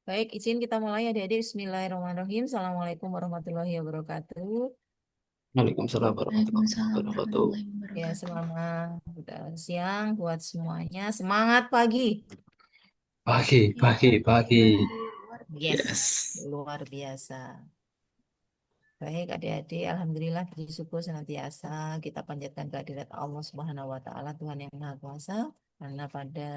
Baik, izin kita mulai adik-adik. Bismillahirrahmanirrahim. Assalamualaikum warahmatullahi wabarakatuh. Waalaikumsalam warahmatullahi Waalaikumsalam wabarakatuh. warahmatullahi Ya, wabarakatuh. selamat siang buat semuanya. Semangat pagi. Pagi, Iya, pagi, pagi, pagi. pagi, luar Yes, biasa. Yes. luar biasa. Baik, adik-adik. Alhamdulillah, puji syukur senantiasa kita panjatkan kehadirat Allah Subhanahu wa Ta'ala, Tuhan yang Maha Kuasa. Karena pada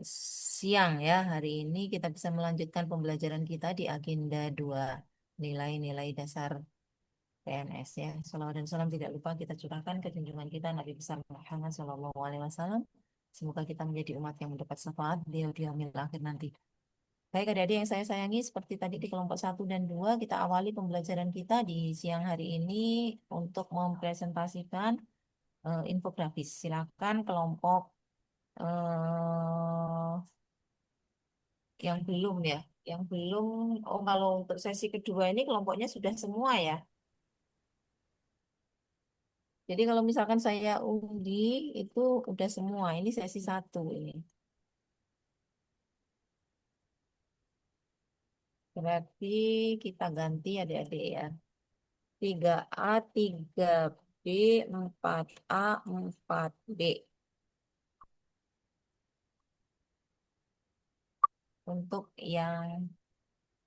siang ya, hari ini kita bisa melanjutkan pembelajaran kita di agenda 2 nilai-nilai dasar PNS ya. Salawat dan salam tidak lupa kita curahkan ke junjungan kita Nabi besar Muhammad Sallallahu Alaihi Wasallam. Semoga kita menjadi umat yang mendapat syafaat beliau di yaumil akhir nanti. Baik adik-adik yang saya sayangi, seperti tadi di kelompok 1 dan 2 kita awali pembelajaran kita di siang hari ini untuk mempresentasikan infografis. Silakan kelompok eh, yang belum ya, yang belum. Oh, kalau untuk sesi kedua ini kelompoknya sudah semua ya. Jadi kalau misalkan saya undi itu udah semua. Ini sesi 1 ini. Berarti kita ganti adik-adik ya. 3A, 3B, 4A, 4B. Untuk yang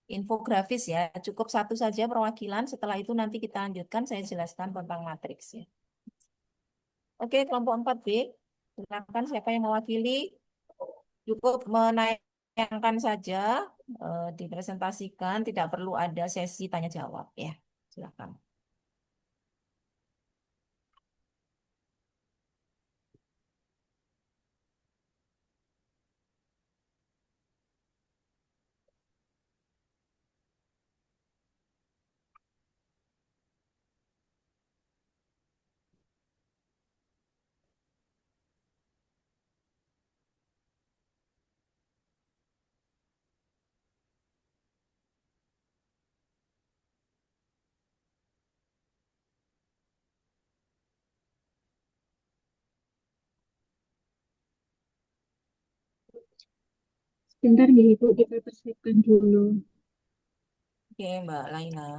infografis ya, cukup satu saja perwakilan. Setelah itu nanti kita lanjutkan, saya jelaskan tentang matriks ya. Oke, kelompok 4B. Silakan siapa yang mewakili. Cukup menayangkan saja, dipresentasikan, tidak perlu ada sesi tanya jawab ya. Silakan. Sebentar nih Ibu, kita persiapkan dulu. Oke, Mbak Laila.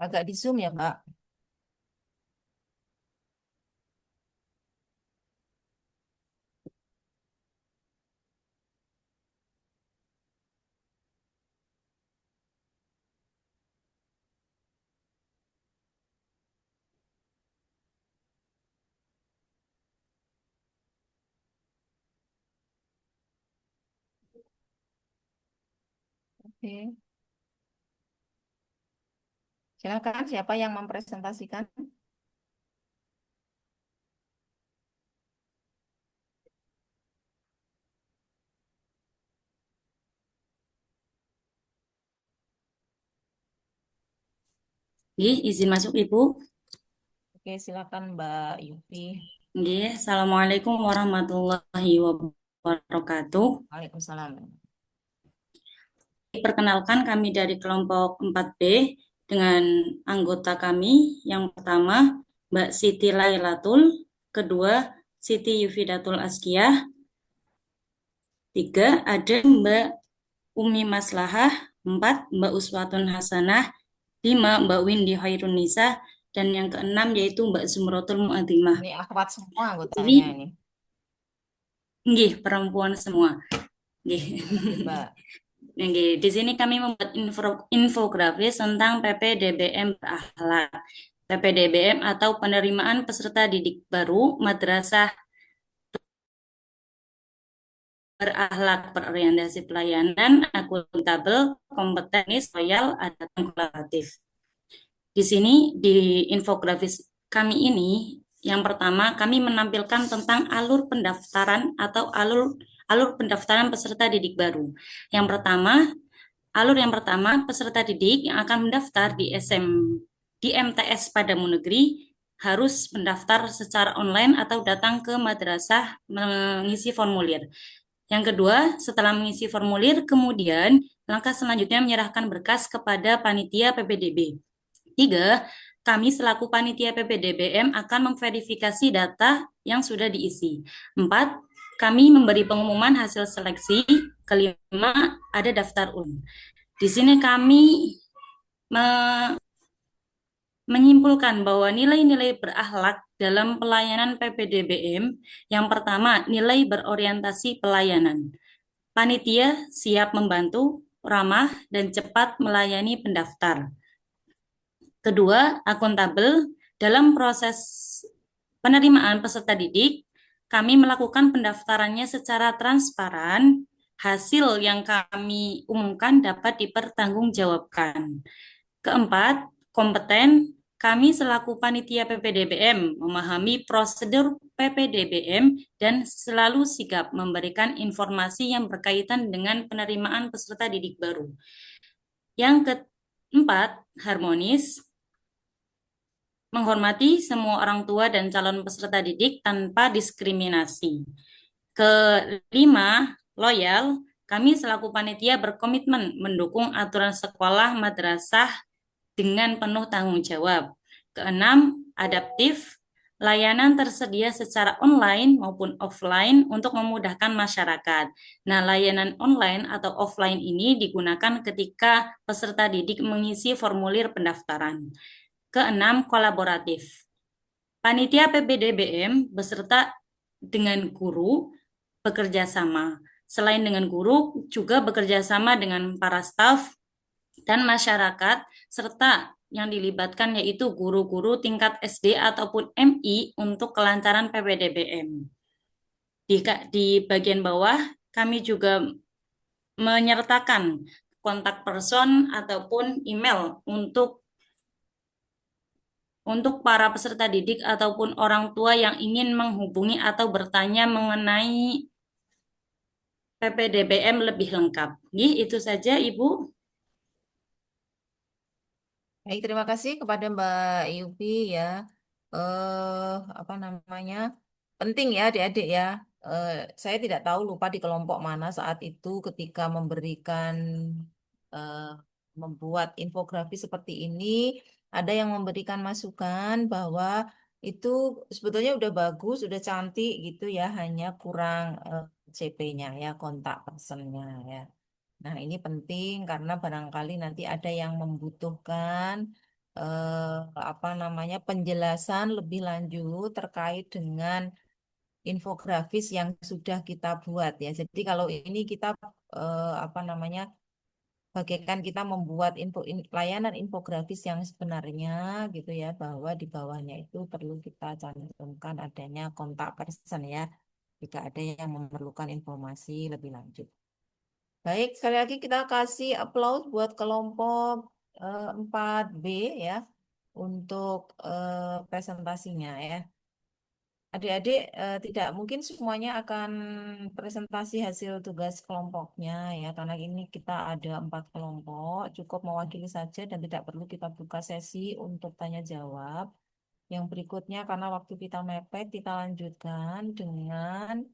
Agak di Zoom ya, Kak. Oke. Silakan siapa yang mempresentasikan? Nggih, izin masuk Ibu. Oke, silakan Mbak Yufi. Nggih, Assalamualaikum warahmatullahi wabarakatuh. Waalaikumsalam. Perkenalkan kami dari kelompok 4B dengan anggota kami. Yang pertama, Mbak Siti Lailatul. Kedua, Siti Yufidatul Azkiyah. 3, ada Mbak Umi Maslahah. 4, Mbak Uswatun Hasanah. 5, Mbak Windy Khairun Nisa. Dan yang keenam yaitu Mbak Zumrotul Mu'adimah. Ini akhwat semua Jadi, anggotanya ini. Nggih, perempuan semua. Nggih. Oke, Mbak. Nggih, di sini kami membuat infografis tentang PPDBM berakhlak. PPDBM atau penerimaan peserta didik baru madrasah berakhlak, berorientasi pelayanan, akuntabel, kompeten, loyal, dan kolaboratif. Di sini di infografis kami ini, yang pertama kami menampilkan tentang alur pendaftaran atau alur pendaftaran peserta didik baru. Alur yang pertama peserta didik yang akan mendaftar di MTS Padamu Negeri harus mendaftar secara online atau datang ke madrasah mengisi formulir. Yang kedua, setelah mengisi formulir, kemudian langkah selanjutnya menyerahkan berkas kepada panitia PPDB. 3, kami selaku panitia PPDBM akan memverifikasi data yang sudah diisi. 4, kami memberi pengumuman hasil seleksi. Kelima, ada daftar ulang. Di sini kami menyimpulkan bahwa nilai-nilai berakhlak dalam pelayanan PPDBM, yang pertama, nilai berorientasi pelayanan. Panitia siap membantu, ramah, dan cepat melayani pendaftar. Kedua, akuntabel. Dalam proses penerimaan peserta didik, kami melakukan pendaftarannya secara transparan. Hasil yang kami umumkan dapat dipertanggungjawabkan. Keempat, kompeten. Kami selaku panitia PPDBM memahami prosedur PPDBM dan selalu sigap memberikan informasi yang berkaitan dengan penerimaan peserta didik baru. Yang keempat, harmonis. Menghormati semua orang tua dan calon peserta didik tanpa diskriminasi. Kelima, loyal. Kami selaku panitia berkomitmen mendukung aturan sekolah madrasah dengan penuh tanggung jawab. Keenam, adaptif. Layanan tersedia secara online maupun offline untuk memudahkan masyarakat. Nah, layanan online atau offline ini digunakan ketika peserta didik mengisi formulir pendaftaran. Keenam, kolaboratif. Panitia PPDBM beserta dengan guru bekerja sama. Selain dengan guru, juga bekerja sama dengan para staf dan masyarakat, serta yang dilibatkan yaitu guru-guru tingkat SD ataupun MI untuk kelancaran PPDBM. Di bagian bawah, kami juga menyertakan kontak person ataupun email untuk para peserta didik ataupun orang tua yang ingin menghubungi atau bertanya mengenai PPDBM lebih lengkap. Itu saja, Ibu. Baik, terima kasih kepada Mbak Yupi ya. Apa namanya? Penting ya adik-adik ya. Eh, saya tidak tahu lupa di kelompok mana saat itu ketika memberikan eh, membuat infografis seperti ini, ada yang memberikan masukan bahwa itu sebetulnya udah bagus, udah cantik gitu ya, hanya kurang CP-nya ya, kontak personnya ya. Nah, ini penting karena barangkali nanti ada yang membutuhkan apa namanya penjelasan lebih lanjut terkait dengan infografis yang sudah kita buat ya. Jadi kalau ini kita apa namanya bagaikan kita membuat layanan infografis yang sebenarnya gitu ya, bahwa di bawahnya itu perlu kita cantumkan adanya kontak person ya jika ada yang memerlukan informasi lebih lanjut. Baik, sekali lagi kita kasih applause buat kelompok 4B ya untuk presentasinya ya. Adik-adik tidak mungkin semuanya akan presentasi hasil tugas kelompoknya ya, karena ini kita ada 4 kelompok, cukup mewakili saja dan tidak perlu kita buka sesi untuk tanya jawab. Yang berikutnya karena waktu kita mepet, kita lanjutkan dengan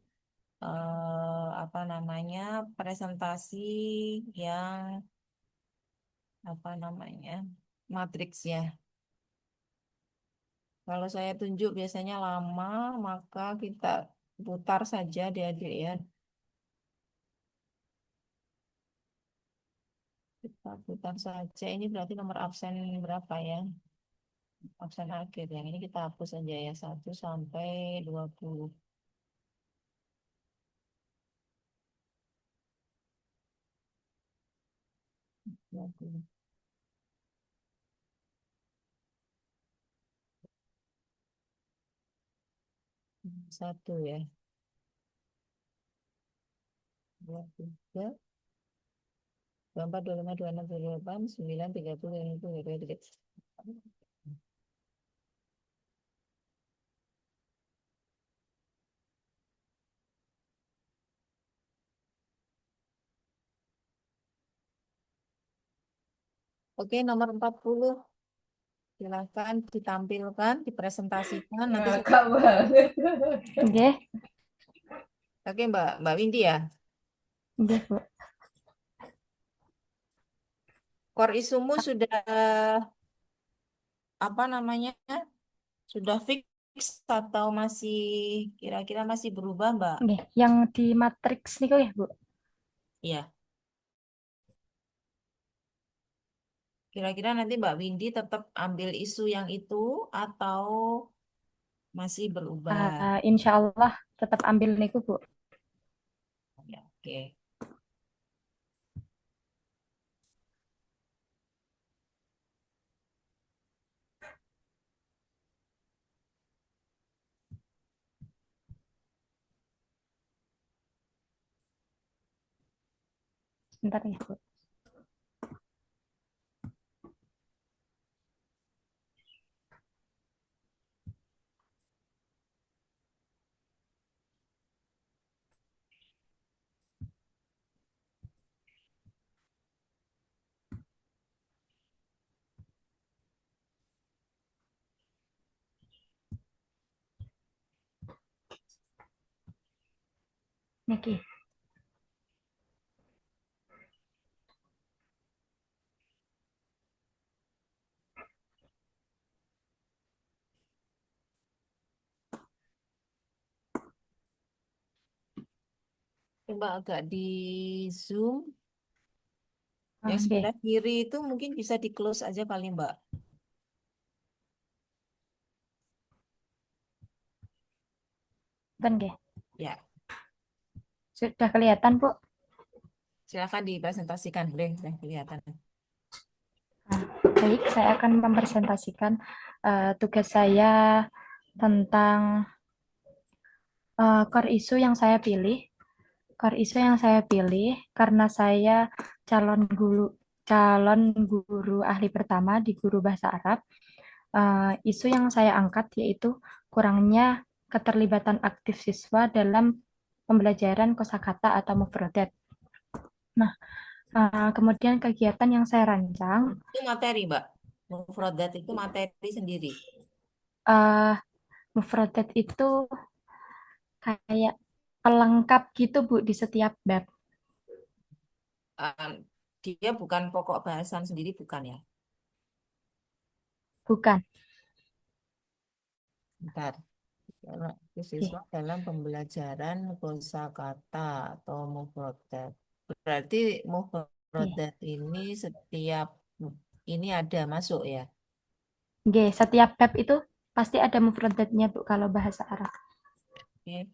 apa namanya presentasi yang apa namanya matriks ya. Kalau saya tunjuk biasanya lama, maka kita putar saja adik-adik ya. Kita putar saja. Ini berarti nomor absen berapa ya? Absen akhir. Yang ini kita hapus saja ya. 1 sampai 20. 20. Satu ya. 23, 24, 25, 26, 28, 9, 30, 30. Oke, nomor 40. Silakan ditampilkan, dipresentasikan. Nanti Ngakak banget. Oke, oke, Mbak Windy ya. oke, Bu. Core isumu sudah apa namanya? Sudah fix atau masih kira-kira masih berubah, Mbak? Oke, yang di matriks niku ya, Bu. Iya. Kira-kira nanti Mbak Windy tetap ambil isu yang itu atau masih berubah? Insya Allah tetap ambil niku, Bu. Ya, oke. Bentar ya, Bu. Niki. Coba agak di zoom. Yang Oke, sebelah kiri itu mungkin bisa di close aja kali Mbak. bentar, nggih. Ya, Sudah kelihatan, Bu. silakan dipresentasikan. Boleh kelihatan. Baik, saya akan mempresentasikan tugas saya tentang core issue yang saya pilih. Core issue yang saya pilih karena saya calon guru ahli pertama di guru bahasa Arab. Isu yang saya angkat yaitu kurangnya keterlibatan aktif siswa dalam pembelajaran kosakata atau mufrodat. Nah, kemudian kegiatan yang saya rancang, Itu materi Mbak. Mufrodat itu materi sendiri. uh, mufrodat itu kayak pelengkap gitu, Bu, di setiap bab. Um, dia bukan pokok bahasan sendiri, bukan ya? Bukan. Bentar. Karena Oke. siswa dalam pembelajaran kosakata atau mufrodat. Berarti Oke. mufrodat ini setiap ini ada masuk ya? Oke, setiap bab itu pasti ada mufradatnya, Bu, kalau bahasa Arab. Oke.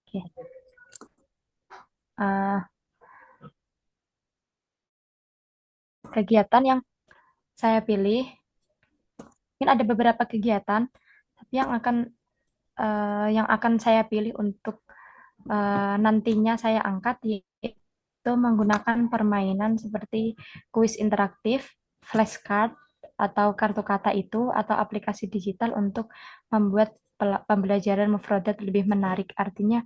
Oke. Uh, Kegiatan yang saya pilih, mungkin ada beberapa kegiatan, tapi yang akan saya pilih untuk nantinya saya angkat yaitu menggunakan permainan seperti kuis interaktif, flashcard, atau kartu kata itu, atau aplikasi digital untuk membuat pembelajaran mufradat lebih menarik. Artinya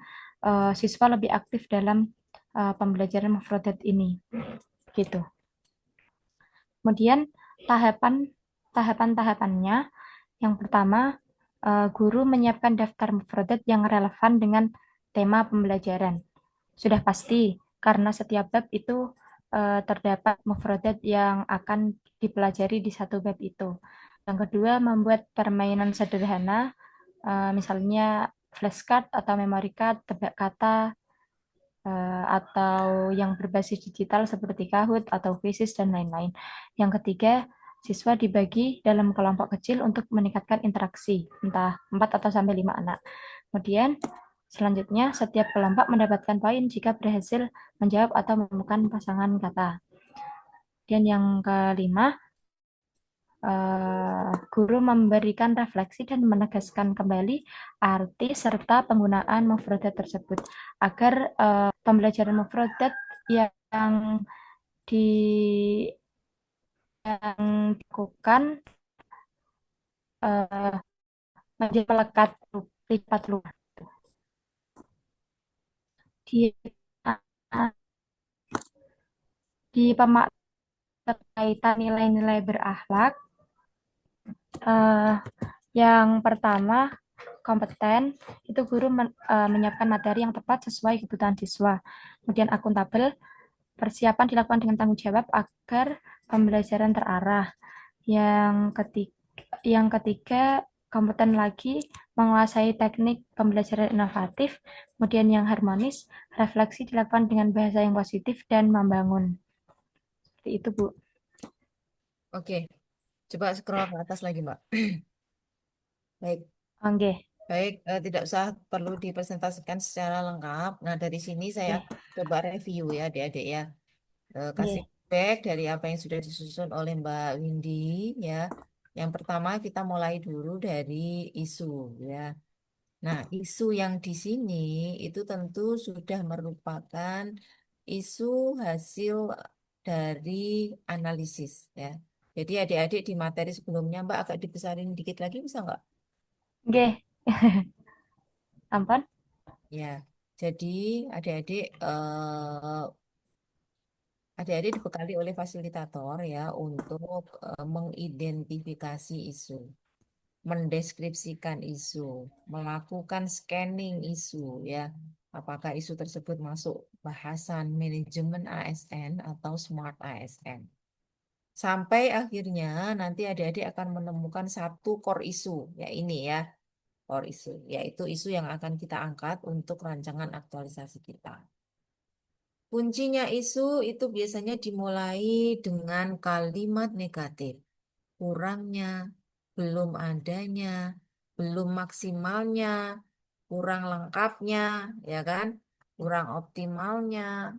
siswa lebih aktif dalam pembelajaran mufradat ini. Gitu. Kemudian tahapan-tahapannya, yang pertama, guru menyiapkan daftar mufradat yang relevan dengan tema pembelajaran. Sudah pasti, karena setiap bab itu terdapat mufradat yang akan dipelajari di satu bab itu. Yang kedua, membuat permainan sederhana, misalnya flashcard atau memory card, tebak kata, atau yang berbasis digital seperti Kahoot atau Quizzes dan lain-lain. Yang ketiga, siswa dibagi dalam kelompok kecil untuk meningkatkan interaksi, entah 4 atau sampai 5 anak. Kemudian, selanjutnya, setiap kelompok mendapatkan poin jika berhasil menjawab atau menemukan pasangan kata. Dan yang kelima, guru memberikan refleksi dan menegaskan kembali arti serta penggunaan mufradat tersebut agar pembelajaran mufradat yang di yang dilakukan eh, menjadi melekat lipat luas di berkaitan nilai-nilai berakhlak. eh, yang pertama, kompeten itu guru menyiapkan materi yang tepat sesuai kebutuhan siswa. Kemudian akuntabel, persiapan dilakukan dengan tanggung jawab agar pembelajaran terarah. Yang ketiga, kompeten lagi menguasai teknik pembelajaran inovatif. Kemudian yang harmonis, refleksi dilakukan dengan bahasa yang positif dan membangun. Seperti itu, Bu. Oke, coba scroll ke atas lagi, Mbak. Baik, Oke. baik, tidak usah perlu dipresentasikan secara lengkap. Nah, dari sini saya Oke. coba review ya, adik-adik ya. Kasih Oke. feedback dari apa yang sudah disusun oleh Mbak Windy ya. Yang pertama kita mulai dulu dari isu ya. Nah, isu yang di sini itu tentu sudah merupakan isu hasil dari analisis ya. Jadi adik-adik di materi sebelumnya Mbak agak dibesarin dikit lagi bisa nggak? Oke. Ampun. Ya, jadi adik-adik adik-adik dibekali oleh fasilitator ya untuk mengidentifikasi isu, mendeskripsikan isu, melakukan scanning isu ya. Apakah isu tersebut masuk bahasan manajemen ASN atau smart ASN. Sampai akhirnya nanti adik-adik akan menemukan satu core isu, ya ini ya, core isu, yaitu isu yang akan kita angkat untuk rancangan aktualisasi kita. Kuncinya isu itu biasanya dimulai dengan kalimat negatif. Kurangnya, belum adanya, belum maksimalnya, kurang lengkapnya, ya kan? Kurang optimalnya,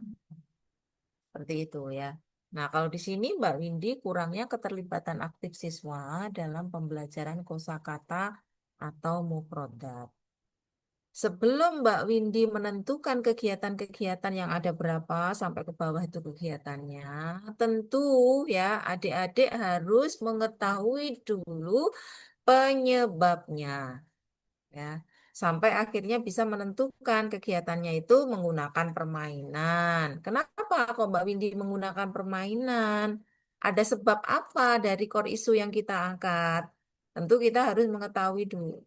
seperti itu ya. Nah, kalau di sini Mbak Windy kurangnya keterlibatan aktif siswa dalam pembelajaran kosakata atau mufrodat. Sebelum Mbak Windy menentukan kegiatan-kegiatan yang ada berapa sampai ke bawah itu kegiatannya, tentu ya adik-adik harus mengetahui dulu penyebabnya ya. Sampai akhirnya bisa menentukan kegiatannya itu menggunakan permainan. Kenapa kok Mbak Windy menggunakan permainan? Ada sebab apa dari core isu yang kita angkat? Tentu kita harus mengetahui dulu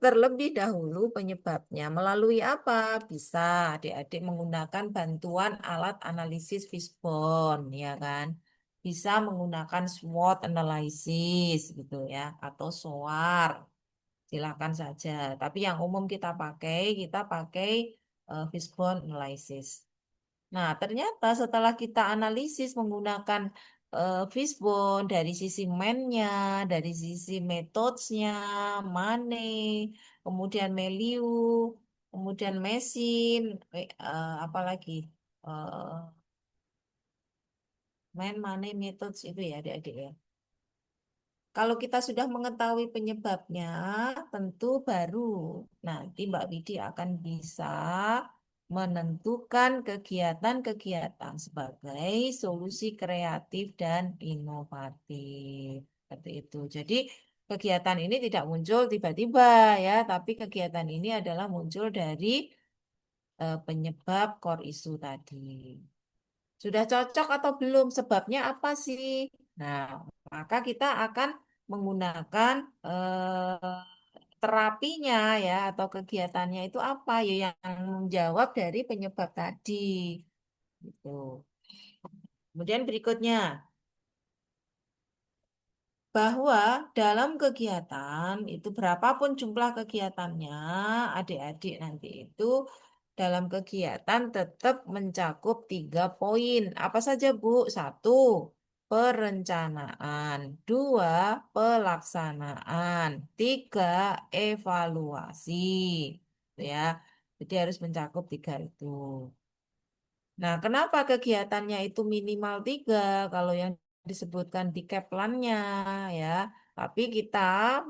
terlebih dahulu penyebabnya. Melalui apa? Bisa adik-adik menggunakan bantuan alat analisis Fishbone, ya kan? Bisa menggunakan SWOT analysis gitu ya, atau SWOT. Silakan saja. Tapi yang umum kita pakai fishbone analysis. Nah, ternyata setelah kita analisis menggunakan fishbone dari sisi man-nya, dari sisi methods-nya, money, kemudian value, kemudian mesin, apalagi man, money, methods itu ya adik-adik ya. Kalau kita sudah mengetahui penyebabnya, tentu baru nanti Mbak Widi akan bisa menentukan kegiatan-kegiatan sebagai solusi kreatif dan inovatif. Seperti itu. Jadi kegiatan ini tidak muncul tiba-tiba ya, tapi kegiatan ini adalah muncul dari penyebab core issue tadi. Sudah cocok atau belum? Sebabnya apa sih? Nah, maka kita akan menggunakan terapinya ya atau kegiatannya itu apa ya yang menjawab dari penyebab tadi. Gitu. Kemudian berikutnya, bahwa dalam kegiatan itu berapapun jumlah kegiatannya, adik-adik nanti itu dalam kegiatan tetap mencakup 3 poin. Apa saja, Bu? Satu, perencanaan. Dua, pelaksanaan. Tiga, evaluasi. Ya, jadi harus mencakup 3 itu. Nah, kenapa kegiatannya itu minimal 3? Kalau yang disebutkan di Kaplannya ya. Tapi kita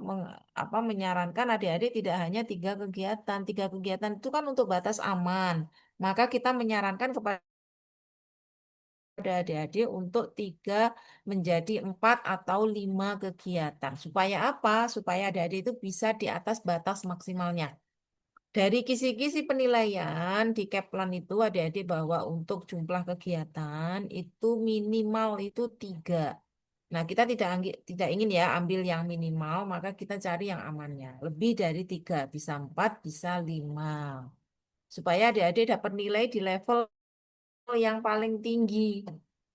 menyarankan adik-adik tidak hanya 3 kegiatan. 3 kegiatan itu kan untuk batas aman. Maka kita menyarankan kepada adik-adik untuk 3 menjadi 4 atau 5 kegiatan. Supaya apa? Supaya adik-adik itu bisa di atas batas maksimalnya. Dari kisi-kisi penilaian di Kaplan itu adik-adik bahwa untuk jumlah kegiatan itu minimal itu 3. Nah, kita tidak ingin ya ambil yang minimal, maka kita cari yang amannya. Lebih dari 3, bisa 4, bisa 5. Supaya adik-adik dapat nilai di level yang paling tinggi.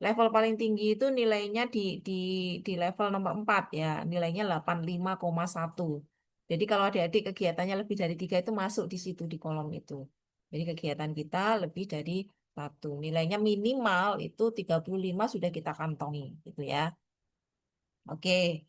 Level paling tinggi itu nilainya di level nomor 4 ya, nilainya 85,1. Jadi kalau adik-adik kegiatannya lebih dari 3 itu masuk di situ di kolom itu. Jadi kegiatan kita lebih dari 1. Nilainya minimal itu 35 sudah kita kantongi gitu ya. Oke.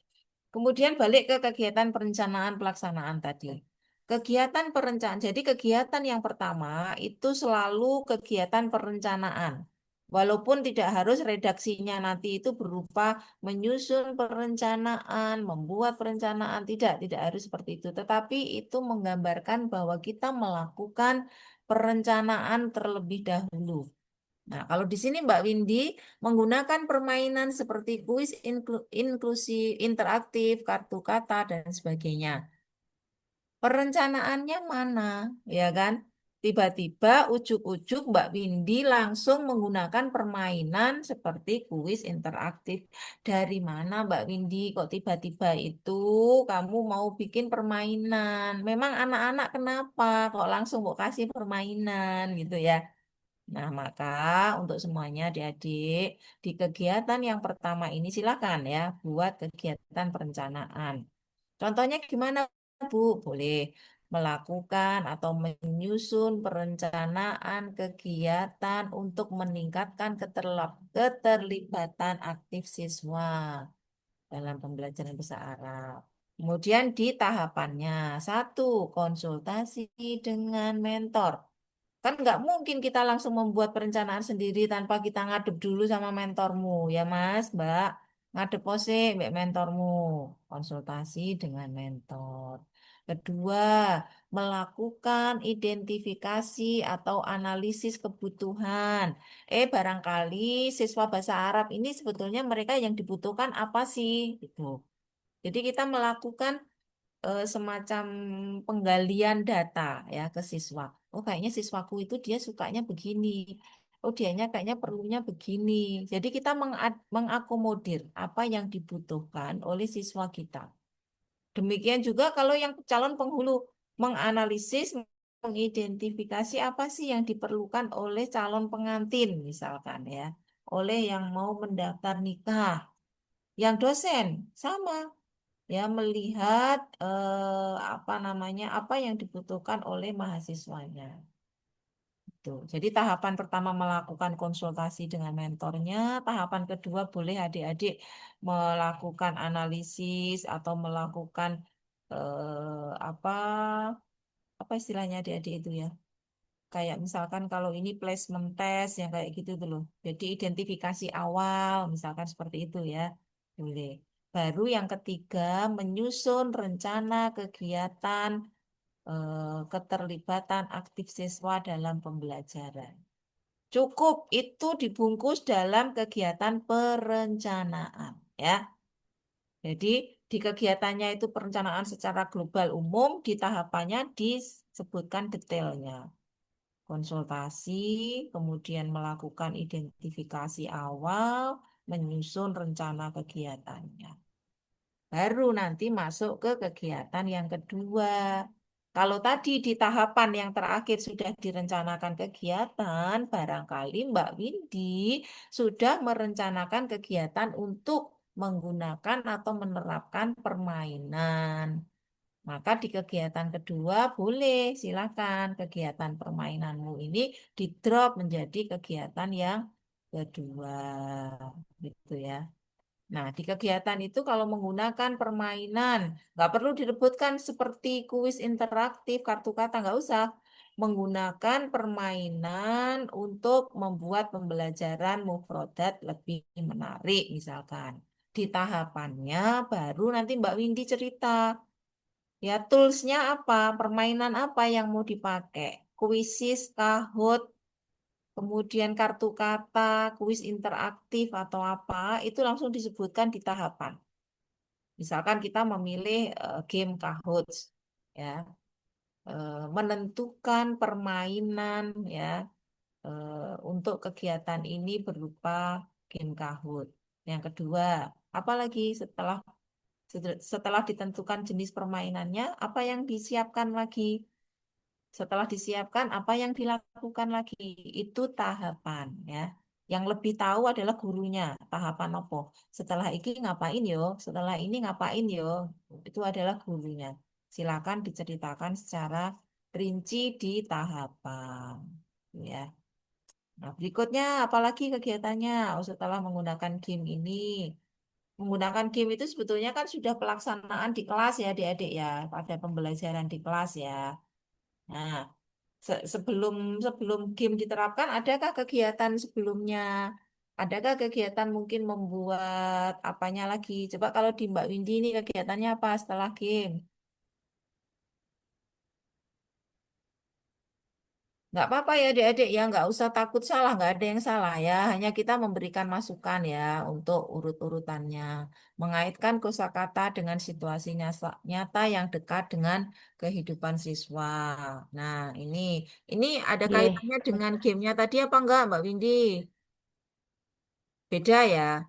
Kemudian balik ke kegiatan perencanaan pelaksanaan tadi. Kegiatan perencanaan, jadi kegiatan yang pertama itu selalu kegiatan perencanaan. Walaupun tidak harus redaksinya nanti itu berupa menyusun perencanaan, membuat perencanaan, tidak harus seperti itu. Tetapi itu menggambarkan bahwa kita melakukan perencanaan terlebih dahulu. Nah, kalau di sini Mbak Windy menggunakan permainan seperti kuis inklusif, interaktif, kartu kata, dan sebagainya. Perencanaannya mana, ya kan? Tiba-tiba ujuk-ujuk Mbak Windy langsung menggunakan permainan seperti kuis interaktif. Dari mana Mbak Windy kok tiba-tiba itu kamu mau bikin permainan? Memang anak-anak kenapa kok langsung kok kasih permainan gitu ya? Nah, maka untuk semuanya adik-adik, di kegiatan yang pertama ini silakan ya, buat kegiatan perencanaan. Contohnya gimana, Bu? Boleh melakukan atau menyusun perencanaan kegiatan untuk meningkatkan keterlibatan aktif siswa dalam pembelajaran bahasa Arab. Kemudian di tahapannya, 1, konsultasi dengan mentor. Kan nggak mungkin kita langsung membuat perencanaan sendiri tanpa kita ngadep dulu sama mentormu, ya Mas, Mbak. Ngadep pose mbak mentormu, konsultasi dengan mentor. Kedua, melakukan identifikasi atau analisis kebutuhan. Barangkali siswa bahasa Arab ini sebetulnya mereka yang dibutuhkan apa sih? Gitu. Jadi kita melakukan semacam penggalian data ya ke siswa. Oh, kayaknya siswaku itu dia sukanya begini. Oh, dianya kayaknya perlunya begini. Jadi kita mengakomodir apa yang dibutuhkan oleh siswa kita. Demikian juga kalau yang calon penghulu menganalisis, mengidentifikasi apa sih yang diperlukan oleh calon pengantin misalkan ya, oleh yang mau mendaftar nikah. Yang dosen sama ya melihat apa yang dibutuhkan oleh mahasiswanya. Tuh. Jadi tahapan pertama melakukan konsultasi dengan mentornya, tahapan kedua boleh adik-adik melakukan analisis atau melakukan apa istilahnya adik-adik itu ya. Kayak misalkan kalau ini placement test yang kayak gitu tuh loh. Jadi identifikasi awal misalkan seperti itu ya. Boleh. Baru yang ketiga menyusun rencana kegiatan keterlibatan aktif siswa dalam pembelajaran. Cukup itu dibungkus dalam kegiatan perencanaan ya. Jadi di kegiatannya itu perencanaan secara global umum, di tahapannya disebutkan detailnya. Konsultasi, kemudian melakukan identifikasi awal, menyusun rencana kegiatannya. Baru nanti masuk ke kegiatan yang kedua. Kalau tadi di tahapan yang terakhir sudah direncanakan kegiatan, barangkali Mbak Windy sudah merencanakan kegiatan untuk menggunakan atau menerapkan permainan. Maka di kegiatan kedua boleh silakan kegiatan permainanmu ini di drop menjadi kegiatan yang kedua gitu ya. Nah, di kegiatan itu kalau menggunakan permainan, nggak perlu direbutkan seperti kuis interaktif, kartu kata, nggak usah. menggunakan permainan untuk membuat pembelajaran mufrodat lebih menarik misalkan. Di tahapannya baru nanti Mbak Windy cerita, ya toolsnya apa, permainan apa yang mau dipakai, kuisis, Kahoot, kemudian kartu kata, kuis interaktif atau apa, itu langsung disebutkan di tahapan. Misalkan kita memilih game Kahoot, ya, menentukan permainan, ya, untuk kegiatan ini berupa game Kahoot. Yang kedua, apalagi setelah ditentukan jenis permainannya, apa yang disiapkan lagi? Setelah disiapkan, apa yang dilakukan lagi? Itu tahapan, ya. Yang lebih tahu adalah gurunya. Tahapan apa? Setelah ini ngapain yo? Setelah ini ngapain yo? Itu adalah gurunya. Silakan diceritakan secara rinci di tahapan, ya. Nah, berikutnya apalagi kegiatannya? Oh, setelah menggunakan game ini. Menggunakan game itu sebetulnya kan sudah pelaksanaan di kelas ya, adik-adik ya, pada pembelajaran di kelas ya. Nah, sebelum sebelum game diterapkan, adakah kegiatan sebelumnya? Adakah kegiatan mungkin membuat apanya lagi? Coba kalau di Mbak Windy ini kegiatannya apa setelah game? Nggak apa-apa ya adik-adik ya, nggak usah takut salah, nggak ada yang salah ya. Hanya kita memberikan masukan ya untuk urut-urutannya. Mengaitkan kosakata dengan situasi nyata yang dekat dengan kehidupan siswa. Nah, ini ada Oke, kaitannya dengan gamenya tadi apa enggak Mbak Windy? Beda ya.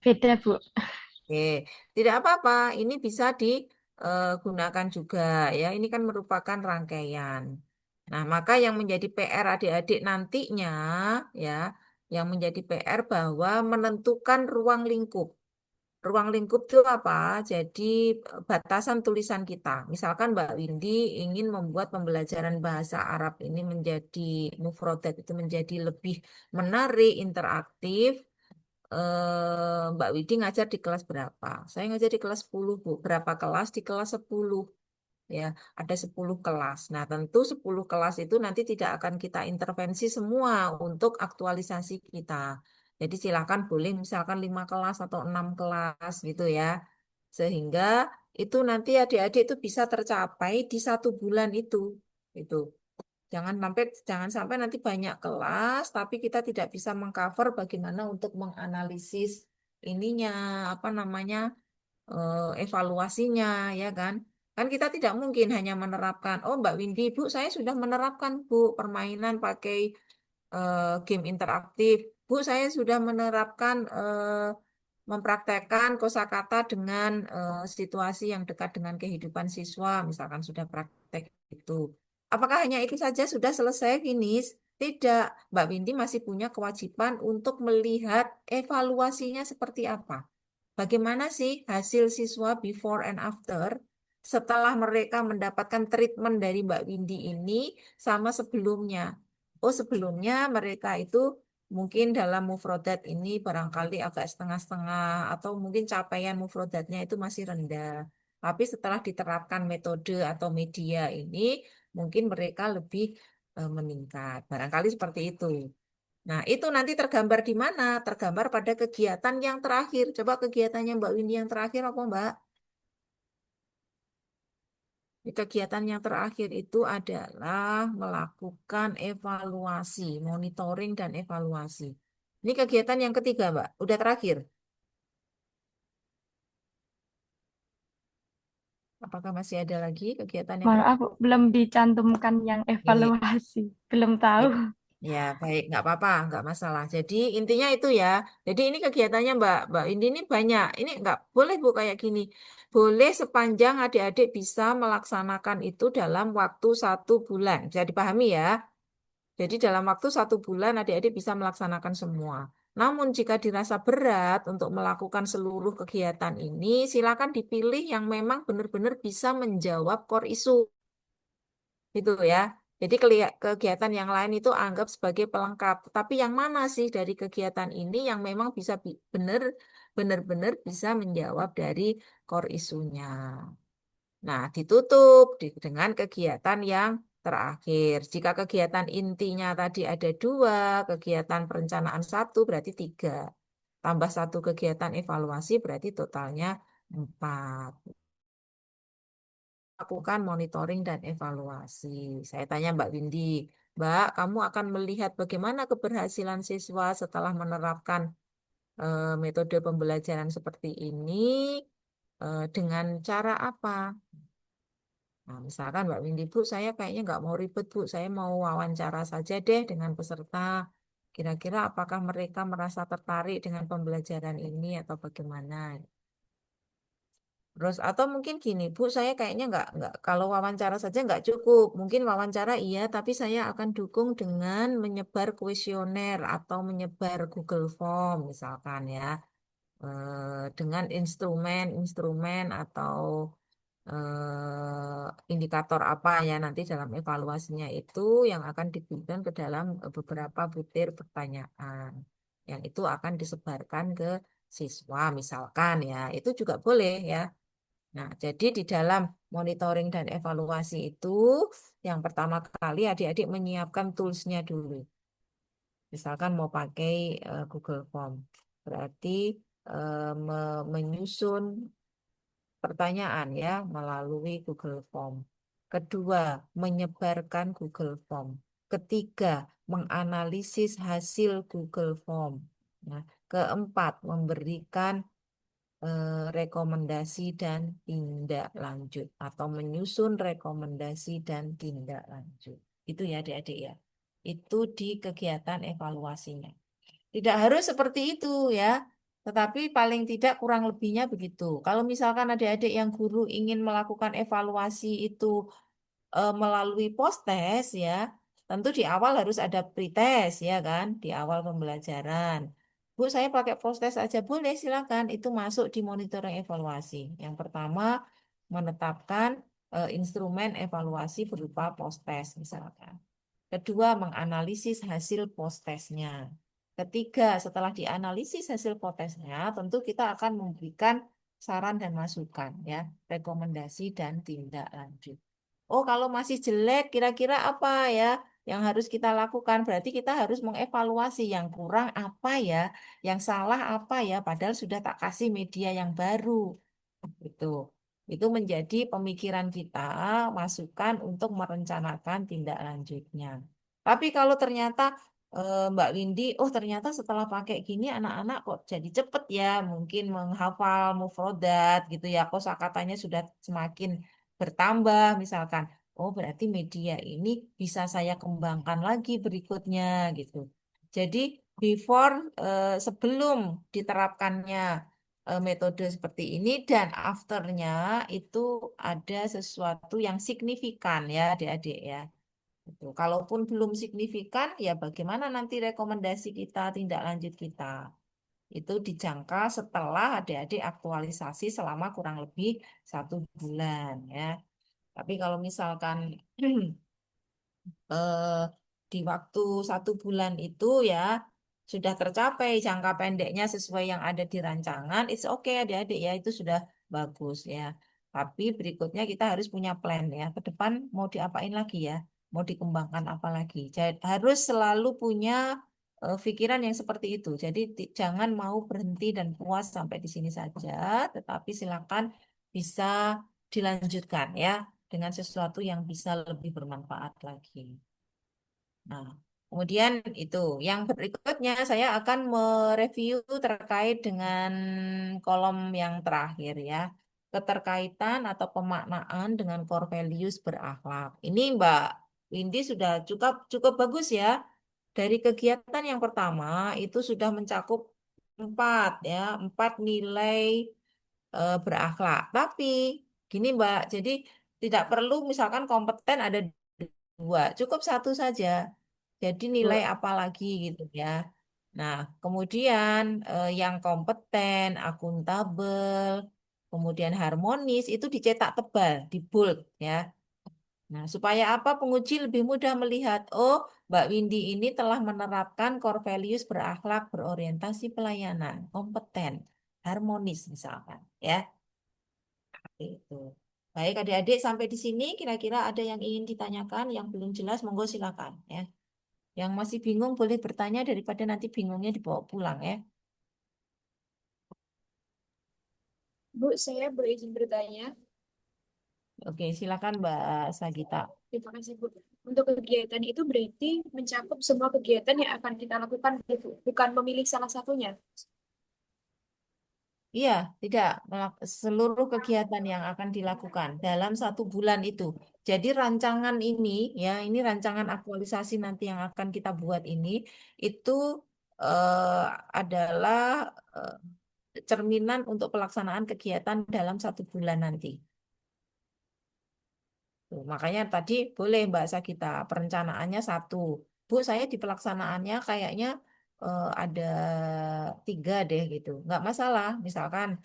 beda Bu. Oke, tidak apa-apa. Ini bisa digunakan juga ya. Ini kan merupakan rangkaian. Nah, maka yang menjadi PR adik-adik nantinya ya, yang menjadi PR bahwa menentukan ruang lingkup. Ruang lingkup itu apa? Jadi batasan tulisan kita. Misalkan Mbak Windy ingin membuat pembelajaran bahasa Arab ini menjadi mufrodat itu menjadi lebih menarik, interaktif. Mbak Widi ngajar di kelas berapa? Saya ngajar di kelas 10, Bu. Berapa kelas? Di kelas 10. Ya, ada 10 kelas. Nah, tentu 10 kelas itu nanti tidak akan kita intervensi semua untuk aktualisasi kita. Jadi silakan boleh misalkan 5 kelas atau 6 kelas gitu ya. Sehingga itu nanti adik-adik itu bisa tercapai di 1 bulan itu. Itu. Jangan sampai nanti banyak kelas, tapi kita tidak bisa mengcover bagaimana untuk menganalisis ininya, apa namanya, evaluasinya, ya kan? Kan kita tidak mungkin hanya menerapkan, oh Mbak Windy, Bu, saya sudah menerapkan, Bu, permainan pakai game interaktif. Bu, saya sudah menerapkan mempraktekkan kosakata dengan situasi yang dekat dengan kehidupan siswa, misalkan sudah praktek itu. Apakah hanya itu saja sudah selesai finish? Tidak, Mbak Windy masih punya kewajiban untuk melihat evaluasinya seperti apa. Bagaimana sih hasil siswa before and after setelah mereka mendapatkan treatment dari Mbak Windy ini sama sebelumnya? Oh, sebelumnya mereka itu mungkin dalam mufrodat ini barangkali agak setengah-setengah atau mungkin capaian mufrodatnya itu masih rendah. Tapi setelah diterapkan metode atau media ini, mungkin mereka lebih meningkat. Barangkali seperti itu. Nah, itu nanti tergambar di mana? Tergambar pada kegiatan yang terakhir. Coba kegiatannya Mbak Windy yang terakhir apa, Mbak? Kegiatan yang terakhir itu adalah melakukan evaluasi, monitoring dan evaluasi. Ini kegiatan yang ketiga, Mbak. Udah terakhir. Apakah masih ada lagi kegiatan yang Maaf, terakhir? Bu, belum dicantumkan yang Oke. evaluasi. Belum tahu. Ya, baik, nggak apa-apa, nggak masalah. Jadi intinya itu ya. Jadi ini kegiatannya Mbak Indi ini banyak. Ini nggak boleh Bu kayak gini. Boleh sepanjang adik-adik bisa melaksanakan itu dalam waktu 1 bulan. Bisa dipahami ya. Jadi dalam waktu 1 bulan adik-adik bisa melaksanakan semua. Namun jika dirasa berat untuk melakukan seluruh kegiatan ini, silakan dipilih yang memang benar-benar bisa menjawab core issue. Itu ya. Jadi kegiatan yang lain itu anggap sebagai pelengkap. Tapi yang mana sih dari kegiatan ini yang memang bisa benar-benar bisa menjawab dari core isunya. Nah, ditutup dengan kegiatan yang terakhir. Jika kegiatan intinya tadi ada 2, kegiatan perencanaan 1 berarti 3. Tambah 1 kegiatan evaluasi berarti totalnya 4. Lakukan monitoring dan evaluasi. Saya tanya Mbak Windy, Mbak, kamu akan melihat bagaimana keberhasilan siswa setelah menerapkan metode pembelajaran seperti ini dengan cara apa? Nah, misalkan Mbak Windy, Bu, saya kayaknya nggak mau ribet, Bu. Saya mau wawancara saja deh dengan peserta. Kira-kira apakah mereka merasa tertarik dengan pembelajaran ini atau bagaimana? Terus atau mungkin gini, Bu, saya kayaknya nggak kalau wawancara saja nggak cukup. Mungkin wawancara iya, tapi saya akan dukung dengan menyebar kuesioner atau menyebar Google Form misalkan ya. Dengan instrumen-instrumen atau indikator apa ya nanti dalam evaluasinya itu yang akan diberikan ke dalam beberapa butir pertanyaan. Yang itu akan disebarkan ke siswa misalkan ya. Itu juga boleh ya. Nah, jadi di dalam monitoring dan evaluasi itu, yang pertama kali adik-adik menyiapkan toolsnya dulu. Misalkan mau pakai Google Form, berarti menyusun pertanyaan ya melalui Google Form. Kedua, menyebarkan Google Form. Ketiga, menganalisis hasil Google Form. Nah, keempat, memberikan rekomendasi dan tindak lanjut atau menyusun rekomendasi dan tindak lanjut. Itu ya adik-adik ya. Itu di kegiatan evaluasinya. Tidak harus seperti itu ya, tetapi paling tidak kurang lebihnya begitu. Kalau misalkan adik-adik yang guru ingin melakukan evaluasi itu melalui post-test ya, tentu di awal harus ada pretest ya kan, di awal pembelajaran. Bu, saya pakai post-test aja boleh, silakan. Itu masuk di monitoring evaluasi. Yang pertama, menetapkan instrumen evaluasi berupa post-test misalkan. Kedua, menganalisis hasil post-testnya. Ketiga, setelah dianalisis hasil post-testnya, tentu kita akan memberikan saran dan masukan ya, rekomendasi dan tindak lanjut. Oh, kalau masih jelek, kira-kira apa ya yang harus kita lakukan? Berarti kita harus mengevaluasi yang kurang apa ya, yang salah apa ya, padahal sudah tak kasih media yang baru. Itu. Itu menjadi pemikiran kita, masukan untuk merencanakan tindak lanjutnya. Tapi kalau ternyata Mbak Windy, oh ternyata setelah pakai gini anak-anak kok jadi cepet ya, mungkin menghafal mufrodat gitu ya, kosakatanya sudah semakin bertambah misalkan. Oh berarti media ini bisa saya kembangkan lagi berikutnya gitu. Jadi before sebelum diterapkannya metode seperti ini dan afternya itu ada sesuatu yang signifikan ya adik-adik ya. Gitu. Kalaupun belum signifikan ya bagaimana nanti rekomendasi kita, tindak lanjut kita. Itu dijangka setelah adik-adik aktualisasi selama kurang lebih 1 bulan ya. Tapi kalau misalkan eh, di waktu 1 bulan itu ya sudah tercapai jangka pendeknya sesuai yang ada di rancangan, it's okay adik-adik ya itu sudah bagus ya. Tapi berikutnya kita harus punya plan ya. Ke depan mau diapain lagi ya? Mau dikembangkan apa lagi? Jadi harus selalu punya pikiran yang seperti itu. Jadi jangan mau berhenti dan puas sampai di sini saja, tetapi silakan bisa dilanjutkan ya dengan sesuatu yang bisa lebih bermanfaat lagi. Nah, kemudian itu yang berikutnya saya akan mereview terkait dengan kolom yang terakhir ya. Keterkaitan atau pemaknaan dengan core values berakhlak. Ini Mbak Windy sudah cukup cukup bagus ya. Dari kegiatan yang pertama itu sudah mencakup 4 ya, 4 nilai berakhlak. Tapi gini Mbak, jadi tidak perlu misalkan kompeten ada 2, cukup 1 saja. Jadi nilai apa lagi gitu ya. Nah, kemudian yang kompeten, akuntabel, kemudian harmonis itu dicetak tebal, di bold ya. Nah, supaya apa? Penguji lebih mudah melihat, oh, Mbak Windy ini telah menerapkan core values berakhlak, berorientasi pelayanan, kompeten, harmonis misalkan, ya. Itu. Baik, adik-adik sampai di sini kira-kira ada yang ingin ditanyakan, yang belum jelas, monggo silakan ya. Yang masih bingung boleh bertanya daripada nanti bingungnya dibawa pulang ya. Bu, saya boleh izin bertanya? Oke, silakan Mbak Sagita. Terima kasih, Bu. Untuk kegiatan itu berarti mencakup semua kegiatan yang akan kita lakukan, Bu. Bukan memilih salah satunya. Iya, tidak seluruh kegiatan yang akan dilakukan dalam 1 bulan itu. Jadi rancangan ini, ya, ini rancangan aktualisasi nanti yang akan kita buat ini, itu eh, adalah eh, cerminan untuk pelaksanaan kegiatan dalam 1 bulan nanti. Tuh, makanya tadi boleh Mbak Sagita, perencanaannya 1. Bu, saya di pelaksanaannya kayaknya ada 3 deh gitu. Nggak masalah, misalkan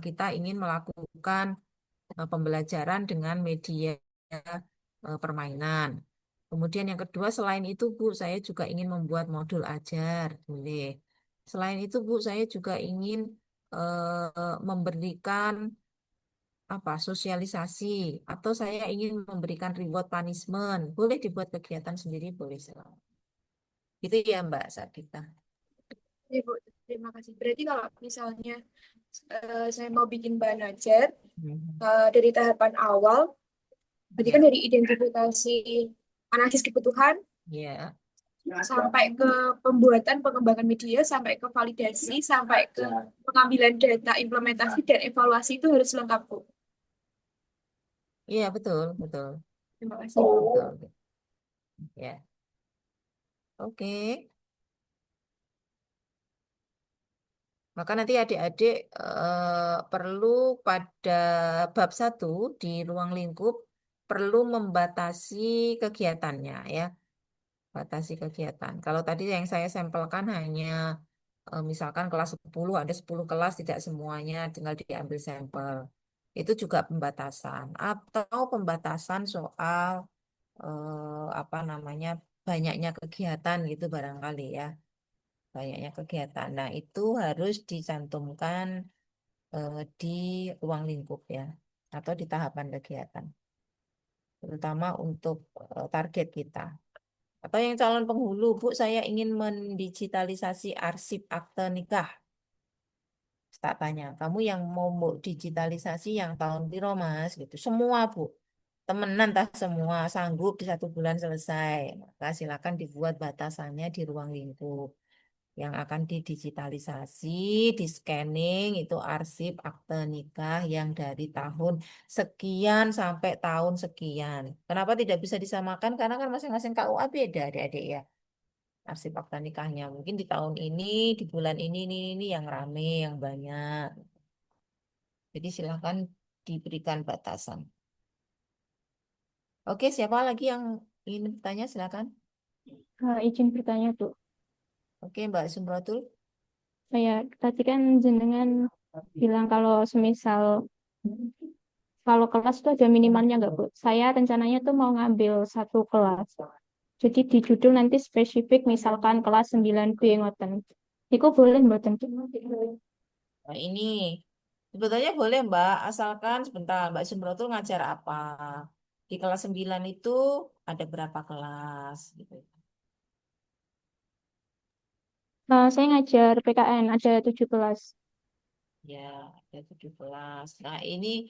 kita ingin melakukan pembelajaran dengan media permainan. Kemudian yang kedua, selain itu Bu, saya juga ingin membuat modul ajar, boleh. Selain itu Bu, saya juga ingin memberikan apa sosialisasi atau saya ingin memberikan reward punishment boleh dibuat kegiatan sendiri boleh silakan itu ya Mbak Sabita. Ya, Bu. Terima kasih. Berarti kalau misalnya saya mau bikin bahan ajar Mhm. dari tahapan awal, berarti kan Ya, dari identifikasi analisis kebutuhan ya, sampai ke pembuatan pengembangan media, sampai ke validasi, sampai ke pengambilan data, implementasi, dan evaluasi itu harus lengkap, Bu. iya betul betul Terima kasih, Bu. betul ya. Oke, maka nanti adik-adik perlu pada bab 1 di ruang lingkup perlu membatasi kegiatannya ya. Batasi kegiatan. Kalau tadi yang saya sampelkan hanya misalkan kelas 10 ada 10 kelas tidak semuanya tinggal diambil sampel. Itu juga pembatasan atau pembatasan soal apa namanya banyaknya kegiatan gitu barangkali ya. Banyaknya kegiatan. Nah, itu harus dicantumkan di ruang lingkup ya atau di tahapan kegiatan. Terutama untuk target kita. Atau yang calon penghulu, Bu, saya ingin mendigitalisasi arsip akte nikah. Tak tanya, kamu yang mau digitalisasi yang tahun piro Mas gitu. Semua, Bu. Temenan tah semua sanggup di 1 bulan selesai. Maka silakan dibuat batasannya di ruang lingkup yang akan didigitalisasi, di scanning itu arsip akte nikah yang dari tahun sekian sampai tahun sekian. Kenapa tidak bisa disamakan? Karena kan masing-masing KUA beda, adik-adik ya arsip akta nikahnya. Mungkin di tahun ini, di bulan ini yang rame, yang banyak. Jadi silakan diberikan batasan. Oke, siapa lagi yang ingin bertanya? Silakan. Izin bertanya, Bu. Oke, Mbak Sumrotul. Saya tadi kan jenengan bilang kalau semisal kalau kelas itu ada minimalnya nggak, Bu? Saya rencananya tuh mau ngambil 1 kelas. Jadi di judul nanti spesifik misalkan kelas 9B ngoten. Iku boleh mboten? Nah, ini sebetulnya boleh, Mbak, asalkan sebentar Mbak Sumrotul ngajar apa. Di kelas 9 itu ada berapa kelas gitu. Saya ngajar PKN ada 7 kelas. Ya, ada 17. Nah, ini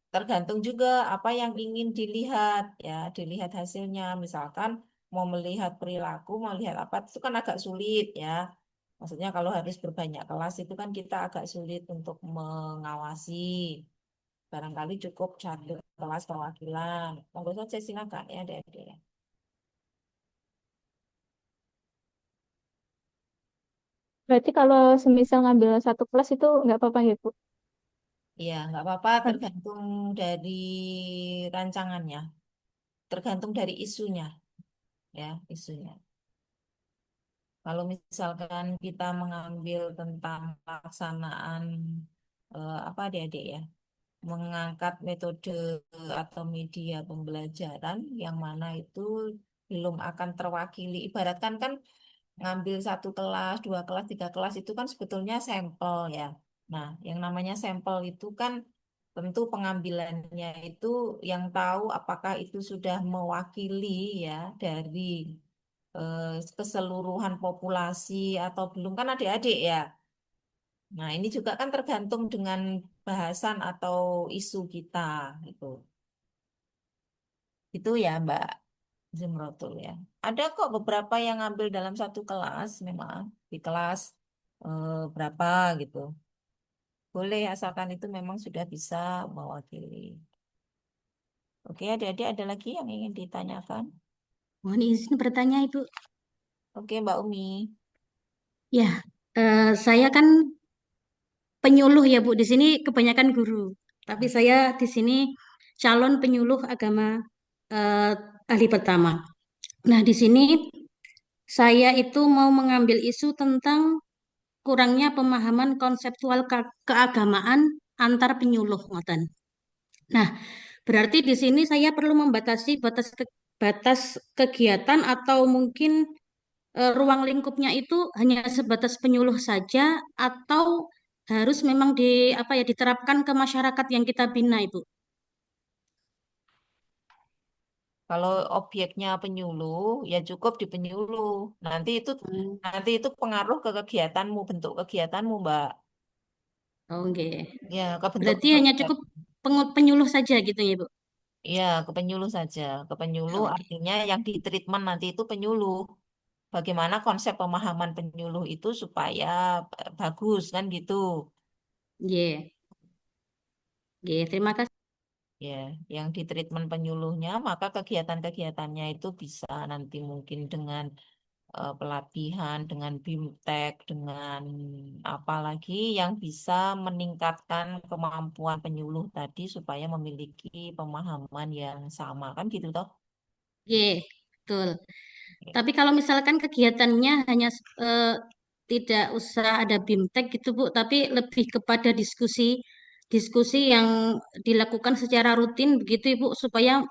tergantung juga apa yang ingin dilihat ya, dilihat hasilnya. Misalkan mau melihat perilaku, mau lihat apa itu kan agak sulit ya. Maksudnya kalau harus berbanyak kelas itu kan kita agak sulit untuk mengawasi. Barangkali cukup 1 kelas perwakilan. Monggo saja silakan ya adik-adik. Berarti kalau semisal ngambil 1 kelas itu nggak apa-apa ya, Bu? Iya, nggak apa-apa tergantung dari rancangannya, tergantung dari isunya ya, isunya. Kalau misalkan kita mengambil tentang pelaksanaan apa adik-adik ya, mengangkat metode atau media pembelajaran yang mana itu belum akan terwakili. Ibaratkan kan ngambil 1 kelas, 2 kelas, 3 kelas itu kan sebetulnya sampel ya. Nah, yang namanya sampel itu kan tentu pengambilannya itu yang tahu apakah itu sudah mewakili ya dari keseluruhan populasi atau belum, kan adik-adik ya. Nah, ini juga kan tergantung dengan bahasan atau isu kita itu. Itu ya Mbak Zumrotul ya. Ada kok beberapa yang ngambil dalam satu kelas memang di kelas berapa gitu. Boleh asalkan itu memang sudah bisa mewakili. Oke, adik-adik ada lagi yang ingin ditanyakan? Mohon izin bertanya, Ibu. Oke, Mbak Umi. Ya, saya kan penyuluh ya, Bu. Di sini kebanyakan guru. Tapi saya di sini calon penyuluh agama eh, ahli pertama. Nah, di sini saya itu mau mengambil isu tentang kurangnya pemahaman konseptual keagamaan antar penyuluh, ngoten. Nah, berarti di sini saya perlu membatasi batas kegiatan atau mungkin ruang lingkupnya itu hanya sebatas penyuluh saja atau harus memang diterapkan ke masyarakat yang kita bina, Ibu. Kalau objeknya penyuluh, ya cukup di penyuluh. Nanti itu Hmm. nanti itu pengaruh ke kegiatanmu, bentuk kegiatanmu, Mbak. Oh, oke. Ya, ke Berarti bentuk-bentuk hanya cukup kegiatan. penyuluh saja gitu ya, Bu. Ya, ke penyuluh saja. Ke penyuluh Oke. artinya yang di treatment nanti itu penyuluh. Bagaimana konsep pemahaman penyuluh itu supaya bagus kan gitu. Iya. Iya, terima kasih. Ya, yang di treatment penyuluhnya, maka kegiatan-kegiatannya itu bisa nanti mungkin dengan pelatihan, dengan BIMTEK, dengan apa lagi yang bisa meningkatkan kemampuan penyuluh tadi supaya memiliki pemahaman yang sama kan gitu toh. Iya, betul. Tapi kalau misalkan kegiatannya hanya eh, tidak usah ada BIMTEK gitu, Bu, tapi lebih kepada diskusi yang dilakukan secara rutin begitu, Ibu, supaya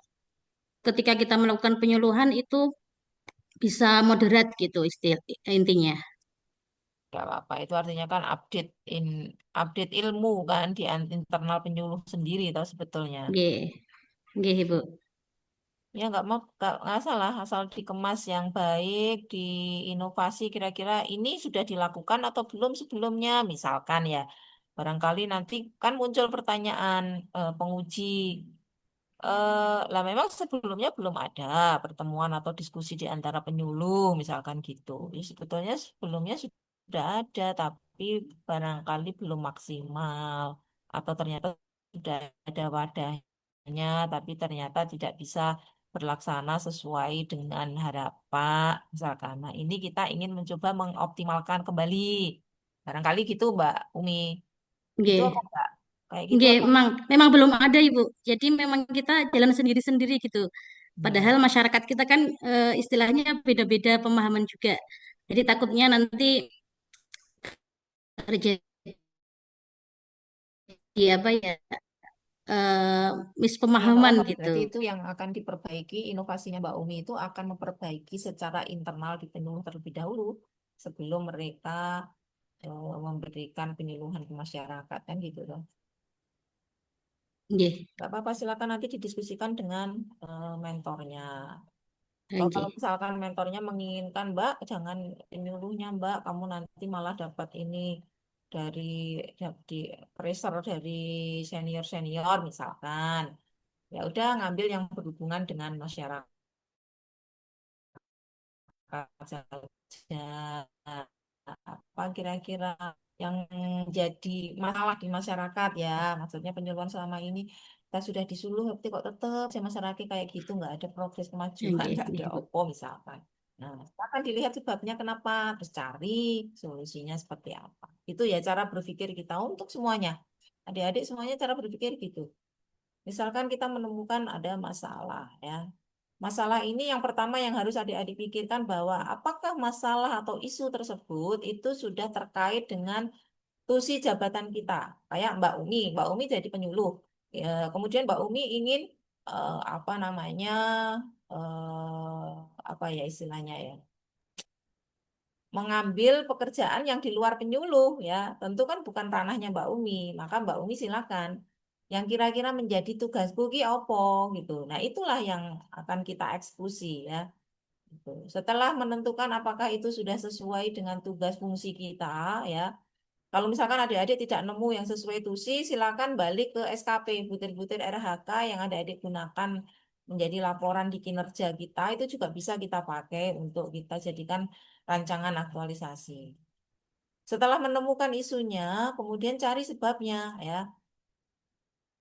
ketika kita melakukan penyuluhan itu bisa moderat gitu intinya. Gak apa-apa, itu artinya kan update ilmu kan di internal penyuluh sendiri toh sebetulnya. Nggih. Nggih, Ibu. Ya nggak salah asal dikemas yang baik, diinovasi kira-kira ini sudah dilakukan atau belum sebelumnya misalkan ya. Barangkali nanti kan muncul pertanyaan penguji. Lah memang sebelumnya belum ada pertemuan atau diskusi di antara penyuluh misalkan gitu. Ya, sebetulnya sebelumnya sudah ada tapi barangkali belum maksimal atau ternyata sudah ada wadahnya tapi ternyata tidak bisa berlaksana sesuai dengan harapan misalkan. Nah, ini kita ingin mencoba mengoptimalkan kembali. Barangkali gitu Mbak Umi. Gitu apa Nggih. enggak? Kayak gitu Nggih, apa? memang belum ada, Ibu. Jadi memang kita jalan sendiri-sendiri gitu. Hmm. Padahal masyarakat kita kan istilahnya beda-beda pemahaman juga. Jadi takutnya nanti terjadi apa ya Ya, nggak mispemahaman apa-apa. gitu. Berarti itu yang akan diperbaiki, inovasinya Mbak Umi itu akan memperbaiki secara internal di penyuluh terlebih dahulu sebelum mereka memberikan penyuluhan ke masyarakat kan gitu loh. Nggih, Nggak apa-apa, silakan nanti didiskusikan dengan mentornya. Kalau nggih. misalkan mentornya menginginkan Mbak, jangan penyuluhnya Mbak, kamu nanti malah dapat ini dari di pressure dari senior-senior misalkan. Ya udah ngambil yang berhubungan dengan masyarakat saja. Apa kira-kira yang jadi masalah di masyarakat ya? Maksudnya penyuluhan selama ini kita sudah disuluh, tapi kok tetap sama masyarakat kayak gitu, nggak ada progres kemajuan, Nggih, nggak ada nggih, Bu. opo misalkan. Nah, akan dilihat sebabnya kenapa, terus cari solusinya seperti apa. Itu ya cara berpikir kita untuk semuanya. Adik-adik semuanya cara berpikir gitu. Misalkan kita menemukan ada masalah ya. Masalah ini yang pertama yang harus adik-adik pikirkan bahwa apakah masalah atau isu tersebut itu sudah terkait dengan tusi jabatan kita. Kayak Mbak Umi jadi penyuluh. Ya, kemudian Mbak Umi ingin apa namanya apa ya istilahnya ya, mengambil pekerjaan yang di luar penyuluh ya. Tentu kan bukan ranahnya Mbak Umi, maka Mbak Umi silakan. yang kira-kira menjadi tugasku ki opo gitu. Nah, itulah yang akan kita eksekusi ya. Gitu. Setelah menentukan apakah itu sudah sesuai dengan tugas fungsi kita ya. Kalau misalkan adik-adik tidak nemu yang sesuai TUSI, silakan balik ke SKP, butir-butir RHK yang adik-adik gunakan menjadi laporan di kinerja kita, itu juga bisa kita pakai untuk kita jadikan rancangan aktualisasi. Setelah menemukan isunya, kemudian cari sebabnya ya.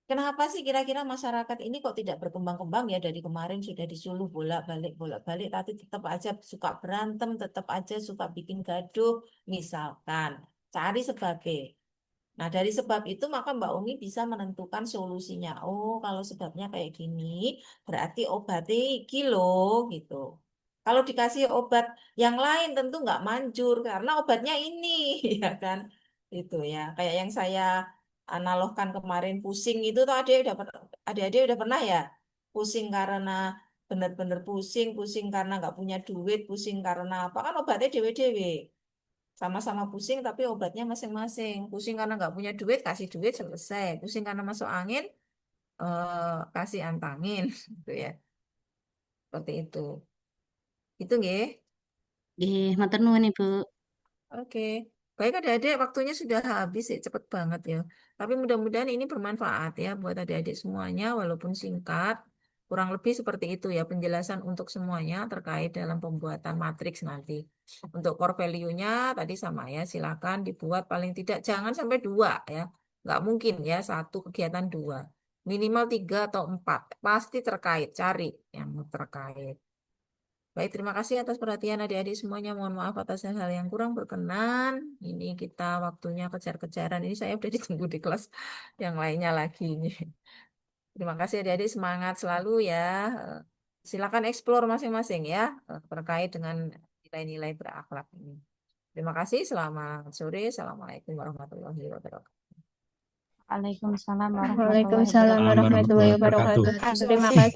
Kenapa sih kira-kira masyarakat ini kok tidak berkembang-kembang ya, dari kemarin sudah disuluh bolak-balik, tapi tetap aja suka berantem, tetap aja suka bikin gaduh, misalkan. Cari sebabnya. Nah, dari sebab itu maka Mbak Umi bisa menentukan solusinya. Oh, kalau sebabnya kayak gini, berarti obatnya iki loh, gitu. Kalau dikasih obat yang lain tentu nggak manjur karena obatnya ini, ya kan? Itu ya. Kayak yang saya analogkan kemarin pusing itu tuh adik-adik udah pernah ya pusing karena benar-benar pusing, pusing karena nggak punya duit, pusing karena apa kan obatnya dewe-dewe. Sama-sama pusing tapi obatnya masing-masing. Pusing karena nggak punya duit, kasih duit selesai. Pusing karena masuk angin, kasih antangin, gitu ya. Seperti itu. Itu nggih. Nggih, matur nuwun Ibu. Oke. Baik adik-adik, waktunya sudah habis ya, cepet banget ya. Tapi mudah-mudahan ini bermanfaat ya buat adik-adik semuanya, walaupun singkat. Kurang lebih seperti itu ya penjelasan untuk semuanya terkait dalam pembuatan matriks nanti. Untuk core value-nya tadi sama ya, silakan dibuat paling tidak jangan sampai 2 ya. Nggak mungkin ya, satu kegiatan 2. Minimal 3 atau 4. Pasti terkait, cari yang terkait. Baik, terima kasih atas perhatian adik-adik semuanya. Mohon maaf atas hal-hal yang kurang berkenan. Ini kita waktunya kejar-kejaran. Ini saya udah ditunggu di kelas yang lainnya lagi ini. Terima kasih adik-adik, semangat selalu ya. Eh, Silakan eksplor masing-masing ya terkait dengan nilai-nilai berakhlak ini. Terima kasih, selamat sore. Assalamualaikum warahmatullahi wabarakatuh. Waalaikumsalam warahmatullahi Waalaikumsalam wabarakatuh. warahmatullahi Warahmatullahi wabarakatuh. wabarakatuh. Terima kasih.